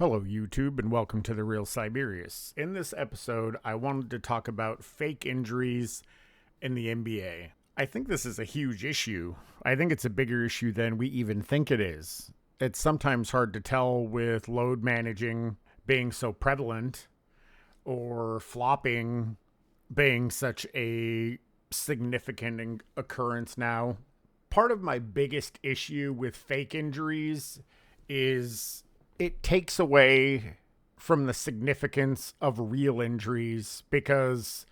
Hello, YouTube, and welcome to The Real Siberius. In this episode, I wanted to talk about fake injuries in the NBA. I think this is a huge issue. I think it's a bigger issue than we even think it is. It's sometimes hard to tell with load managing being so prevalent or flopping being such a significant occurrence now. Part of my biggest issue with fake injuries is it takes away from the significance of real injuries because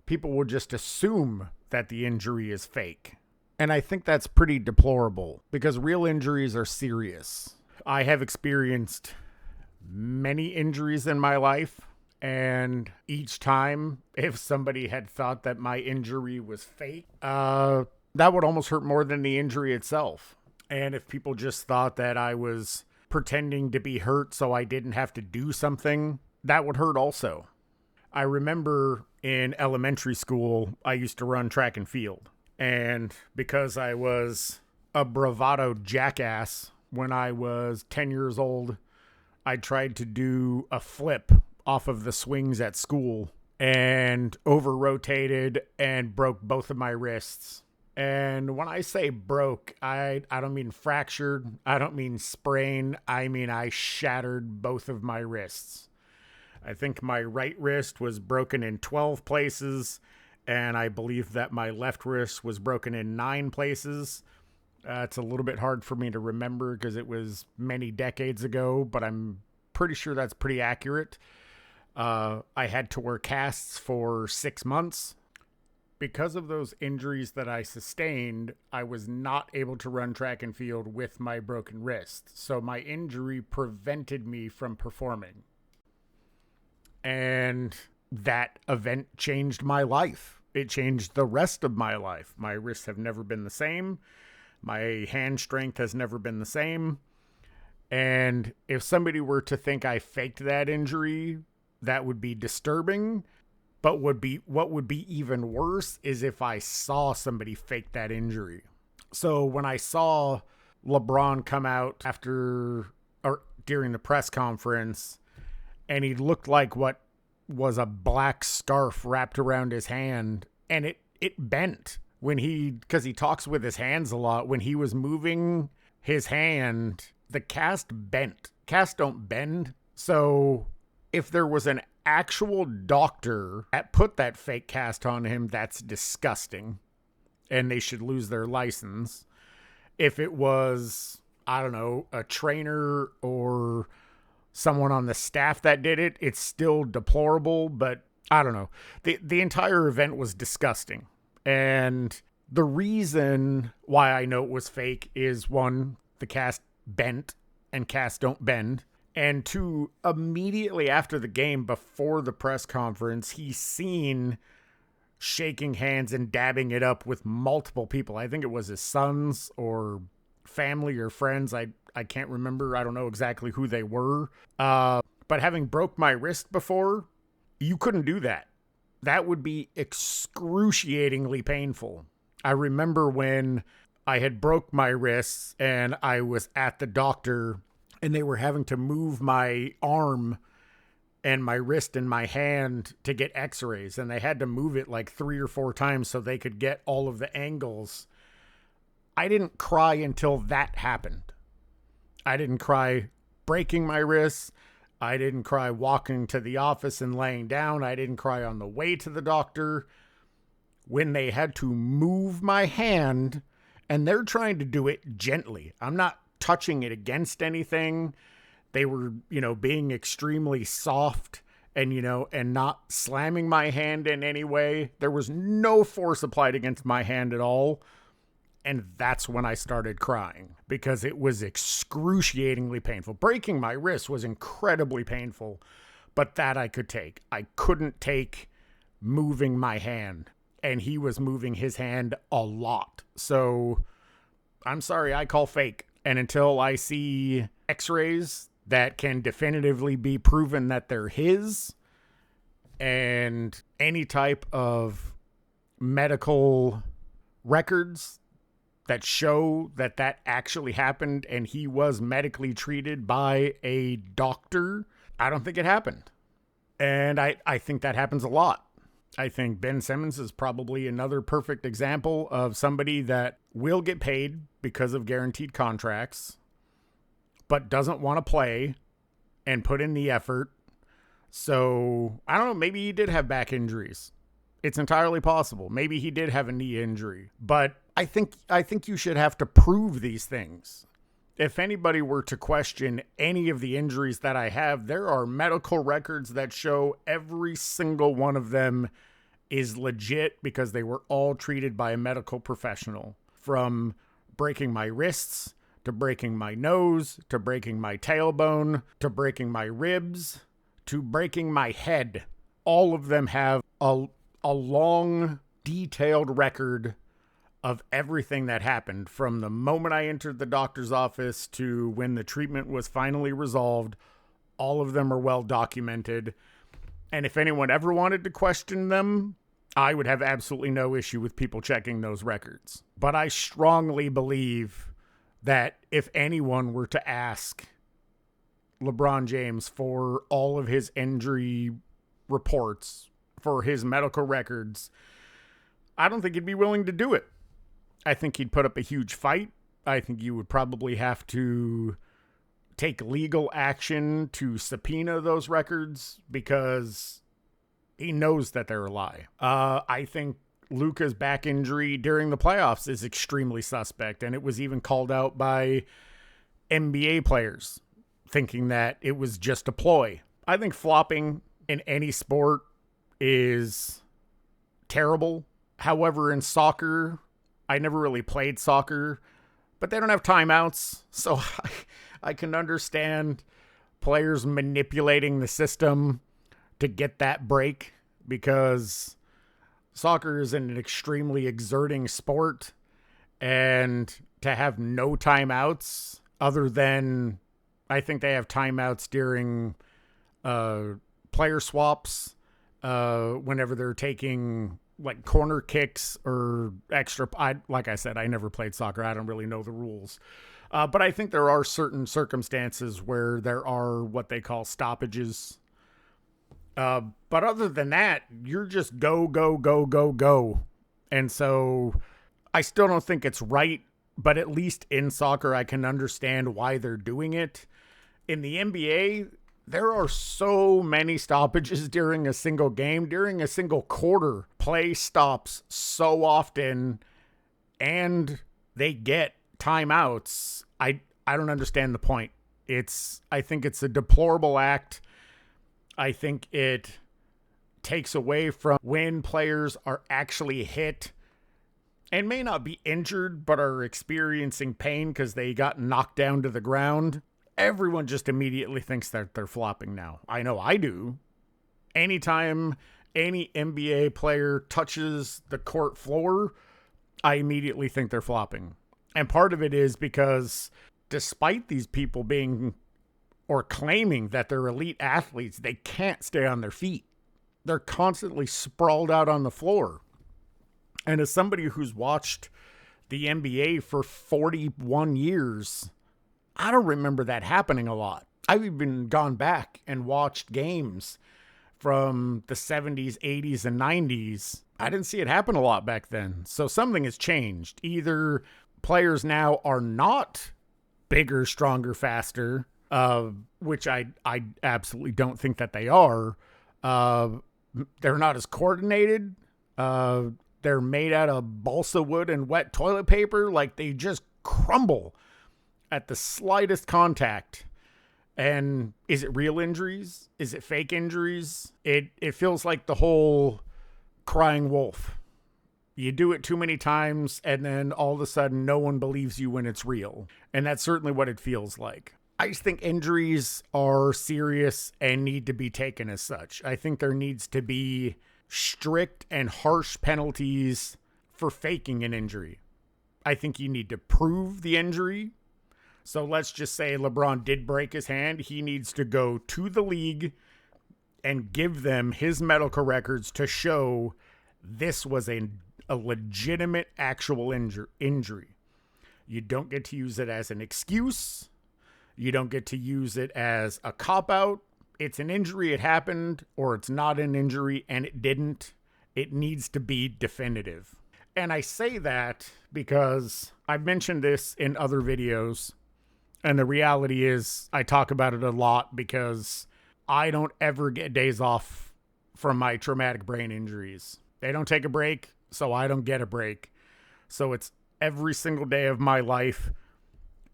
people will just assume that the injury is fake. And I think that's pretty deplorable because real injuries are serious. I have experienced many injuries in my life, and each time, if somebody had thought that my injury was fake, that would almost hurt more than the injury itself. And if people just thought that I was pretending to be hurt so I didn't have to do something, that would hurt also. I remember in elementary school, I used to run track and field. And because I was a bravado jackass when I was 10 years old, I tried to do a flip off of the swings at school and over-rotated and broke both of my wrists. And when I say broke, I don't mean fractured. I don't mean sprained. I mean I shattered both of my wrists. I think my right wrist was broken in 12 places, and I believe that my left wrist was broken in 9 places. It's a little bit hard for me to remember because it was many decades ago, but I'm pretty sure that's pretty accurate. I had to wear casts for 6 months. Because of those injuries that I sustained, I was not able to run track and field with my broken wrist. So my injury prevented me from performing. And that event changed my life. It changed the rest of my life. My wrists have never been the same. My hand strength has never been the same. And if somebody were to think I faked that injury, that would be disturbing. But what would be even worse is if I saw somebody fake that injury. So when I saw LeBron come out during the press conference, and he looked like what was a black scarf wrapped around his hand, and it bent because he talks with his hands a lot. When he was moving his hand, the cast bent. Casts don't bend. So if there was an actual doctor that put that fake cast on him, that's disgusting, and they should lose their license. If it was, I don't know, a trainer or someone on the staff that did it, it's still deplorable, but I don't know. The entire event was disgusting. And the reason why I know it was fake is, one, the cast bent, and casts don't bend. And 2, immediately after the game, before the press conference, he's seen shaking hands and dabbing it up with multiple people. I think it was his sons or family or friends. I can't remember. I don't know exactly who they were. But having broke my wrist before, you couldn't do that. That would be excruciatingly painful. I remember when I had broke my wrists and I was at the doctor, and they were having to move my arm and my wrist and my hand to get x-rays. And they had to move it like 3 or 4 times so they could get all of the angles. I didn't cry until that happened. I didn't cry breaking my wrists. I didn't cry walking to the office and laying down. I didn't cry on the way to the doctor. When they had to move my hand, and they're trying to do it gently. I'm not touching it against anything. They were, being extremely soft and, and not slamming my hand in any way. There was no force applied against my hand at all. And that's when I started crying because it was excruciatingly painful. Breaking my wrist was incredibly painful, but that I could take. I couldn't take moving my hand, and he was moving his hand a lot. So I'm sorry, I call fake. And until I see x-rays that can definitively be proven that they're his, and any type of medical records that show that that actually happened and he was medically treated by a doctor, I don't think it happened. And I think that happens a lot. I think Ben Simmons is probably another perfect example of somebody that will get paid because of guaranteed contracts, but doesn't want to play and put in the effort. So, I don't know, maybe he did have back injuries. It's entirely possible. Maybe he did have a knee injury. But I think you should have to prove these things. If anybody were to question any of the injuries that I have, there are medical records that show every single one of them is legit because they were all treated by a medical professional. From breaking my wrists, to breaking my nose, to breaking my tailbone, to breaking my ribs, to breaking my head. All of them have a long, detailed record of everything that happened from the moment I entered the doctor's office to when the treatment was finally resolved. All of them are well documented. And if anyone ever wanted to question them, I would have absolutely no issue with people checking those records. But I strongly believe that if anyone were to ask LeBron James for all of his injury reports, for his medical records, I don't think he'd be willing to do it. I think he'd put up a huge fight. I think you would probably have to take legal action to subpoena those records because he knows that they're a lie. I think Luka's back injury during the playoffs is extremely suspect, and it was even called out by NBA players, thinking that it was just a ploy. I think flopping in any sport is terrible. However, in soccer, I never really played soccer, but they don't have timeouts, so I can understand players manipulating the system to get that break because soccer is an extremely exerting sport, and to have no timeouts other than, I think they have timeouts during player swaps whenever they're taking like corner kicks or extra. Like I said, I never played soccer. I don't really know the rules. But I think there are certain circumstances where there are what they call stoppages. But other than that, you're just go, go, go, go, go. And so I still don't think it's right, but at least in soccer, I can understand why they're doing it. In the NBA, there are so many stoppages during a single game, during a single quarter. Play stops so often, and they get timeouts. I don't understand the point. I think it's a deplorable act. I think it takes away from when players are actually hit and may not be injured, but are experiencing pain because they got knocked down to the ground. Everyone just immediately thinks that they're flopping now. I know I do. Anytime any NBA player touches the court floor, I immediately think they're flopping. And part of it is because despite these people being or claiming that they're elite athletes, they can't stay on their feet. They're constantly sprawled out on the floor. And as somebody who's watched the NBA for 41 years, I don't remember that happening a lot. I've even gone back and watched games from the 70s, 80s, and 90s. I didn't see it happen a lot back then. So something has changed. Either players now are not bigger, stronger, faster, which I absolutely don't think that they are. They're not as coordinated. They're made out of balsa wood and wet toilet paper. Like, they just crumble at the slightest contact. And is it real injuries? Is it fake injuries? It feels like the whole crying wolf. You do it too many times, and then all of a sudden no one believes you when it's real. And that's certainly what it feels like. I just think injuries are serious and need to be taken as such. I think there needs to be strict and harsh penalties for faking an injury. I think you need to prove the injury. So let's just say LeBron did break his hand. He needs to go to the league and give them his medical records to show this was a legitimate actual injury. You don't get to use it as an excuse. You don't get to use it as a cop-out. It's an injury, it happened, or it's not an injury and it didn't. It needs to be definitive. And I say that because I've mentioned this in other videos, and the reality is I talk about it a lot because I don't ever get days off from my traumatic brain injuries. They don't take a break, so I don't get a break. So it's every single day of my life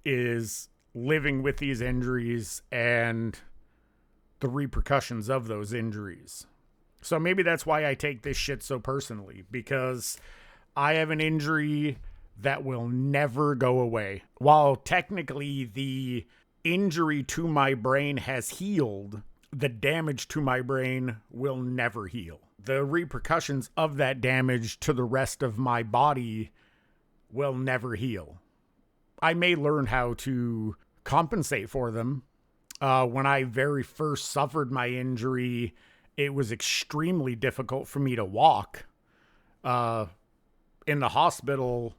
is living with these injuries and the repercussions of those injuries. So maybe that's why I take this shit so personally, because I have an injury that will never go away. While technically the injury to my brain has healed, the damage to my brain will never heal. The repercussions of that damage to the rest of my body will never heal. I may learn how to compensate for them. When I very first suffered my injury, it was extremely difficult for me to walk. In the hospital,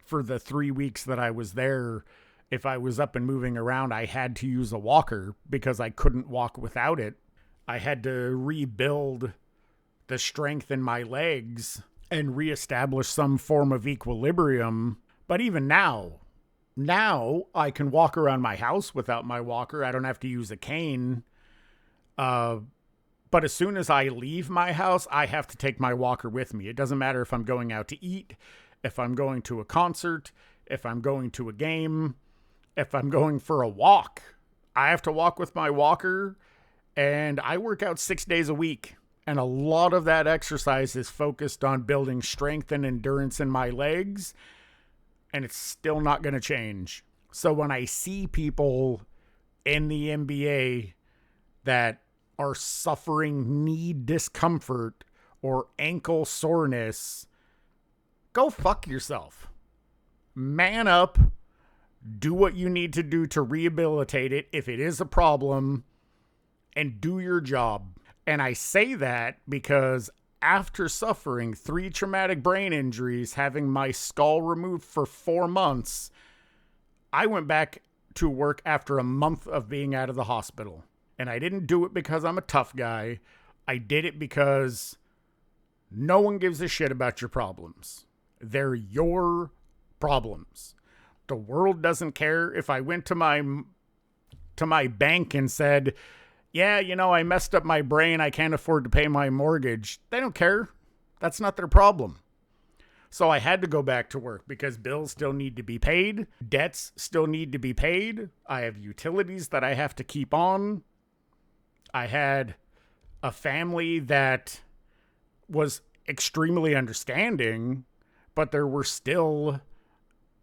for the 3 weeks that I was there, if I was up and moving around, I had to use a walker because I couldn't walk without it. I had to rebuild the strength in my legs and reestablish some form of equilibrium. But even now I can walk around my house without my walker. I don't have to use a cane. But as soon as I leave my house, I have to take my walker with me. It doesn't matter if I'm going out to eat, if I'm going to a concert, if I'm going to a game, if I'm going for a walk. I have to walk with my walker, and I work out 6 days a week. And a lot of that exercise is focused on building strength and endurance in my legs, and it's still not going to change. So when I see people in the NBA that are suffering knee discomfort or ankle soreness, go fuck yourself. Man up. Do what you need to do to rehabilitate it if it is a problem, and do your job. And I say that because after suffering 3 traumatic brain injuries, having my skull removed for 4 months, I went back to work after a month of being out of the hospital. And I didn't do it because I'm a tough guy. I did it because no one gives a shit about your problems. They're your problems. The world doesn't care if I went to my bank and said, yeah, I messed up my brain. I can't afford to pay my mortgage. They don't care. That's not their problem. So I had to go back to work because bills still need to be paid. Debts still need to be paid. I have utilities that I have to keep on. I had a family that was extremely understanding, but there were still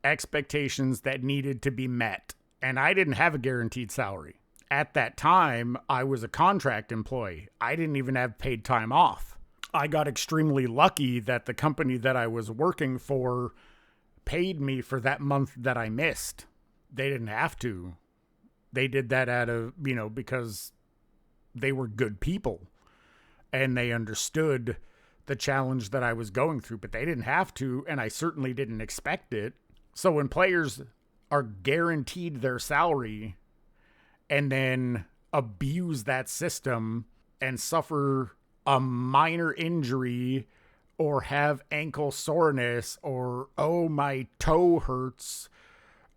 expectations that needed to be met. And I didn't have a guaranteed salary. At that time, I was a contract employee. I didn't even have paid time off. I got extremely lucky that the company that I was working for paid me for that month that I missed. They didn't have to. They did that out of, because they were good people and they understood the challenge that I was going through, but they didn't have to, and I certainly didn't expect it. So when players are guaranteed their salary and then abuse that system and suffer a minor injury or have ankle soreness or, oh, my toe hurts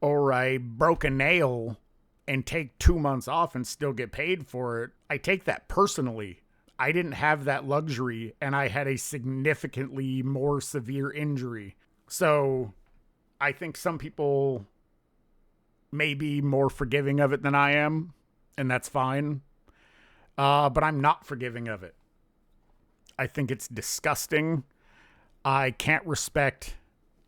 or I broke a nail and take 2 months off and still get paid for it, I take that personally. I didn't have that luxury, and I had a significantly more severe injury. So I think some people may be more forgiving of it than I am, and that's fine. But I'm not forgiving of it. I think it's disgusting. I can't respect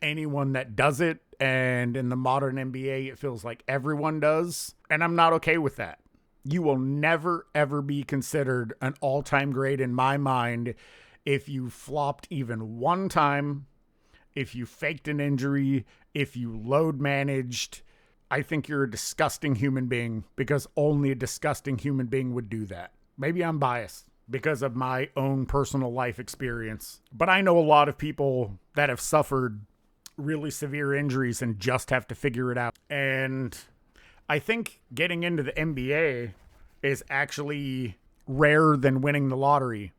anyone that does it. And in the modern NBA, it feels like everyone does. And I'm not okay with that. You will never, ever be considered an all-time great in my mind if you flopped even one time, if you faked an injury, if you load managed. I think you're a disgusting human being because only a disgusting human being would do that. Maybe I'm biased because of my own personal life experience. But I know a lot of people that have suffered really severe injuries and just have to figure it out. And I think getting into the NBA is actually rarer than winning the lottery.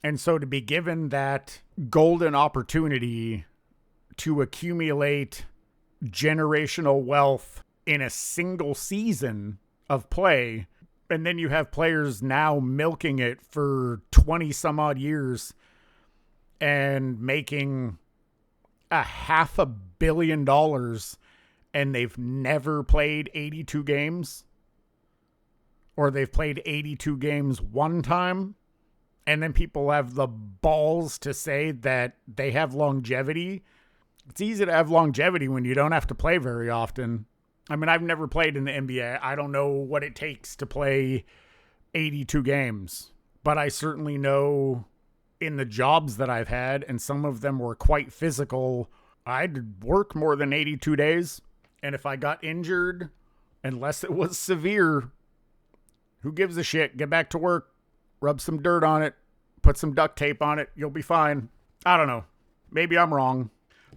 And so to be given that golden opportunity to accumulate generational wealth in a single season of play, and then you have players now milking it for 20 some odd years and making $500 million, and they've never played 82 games, or they've played 82 games one time, and then people have the balls to say that they have longevity. It's easy to have longevity when you don't have to play very often. I mean, I've never played in the NBA. I don't know what it takes to play 82 games, but I certainly know in the jobs that I've had, and some of them were quite physical, I'd work more than 82 days. And if I got injured, unless it was severe, who gives a shit? Get back to work, rub some dirt on it, put some duct tape on it, you'll be fine. I don't know. Maybe I'm wrong,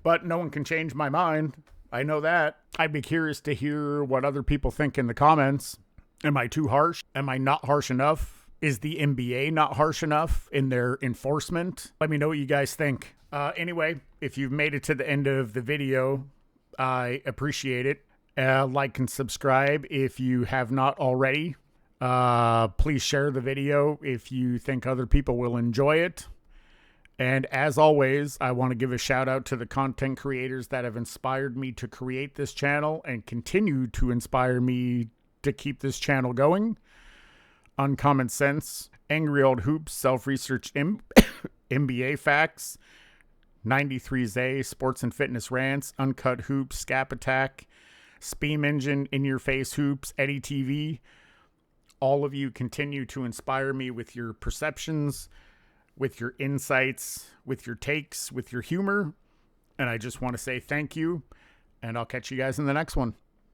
but no one can change my mind. I know that. I'd be curious to hear what other people think in the comments. Am I too harsh? Am I not harsh enough? Is the NBA not harsh enough in their enforcement? Let me know what you guys think. Anyway, if you've made it to the end of the video, I appreciate it. Like and subscribe if you have not already. Please share the video if you think other people will enjoy it. And as always, I want to give a shout out to the content creators that have inspired me to create this channel and continue to inspire me to keep this channel going. Uncommon Sense, Angry Old Hoops, Self-Research NBA Facts, 93Z, Sports and Fitness Rants, Uncut Hoops, Scap Attack, Speam Engine, In Your Face Hoops, Eddie TV. All of you continue to inspire me with your perceptions, with your insights, with your takes, with your humor. And I just want to say thank you, and I'll catch you guys in the next one.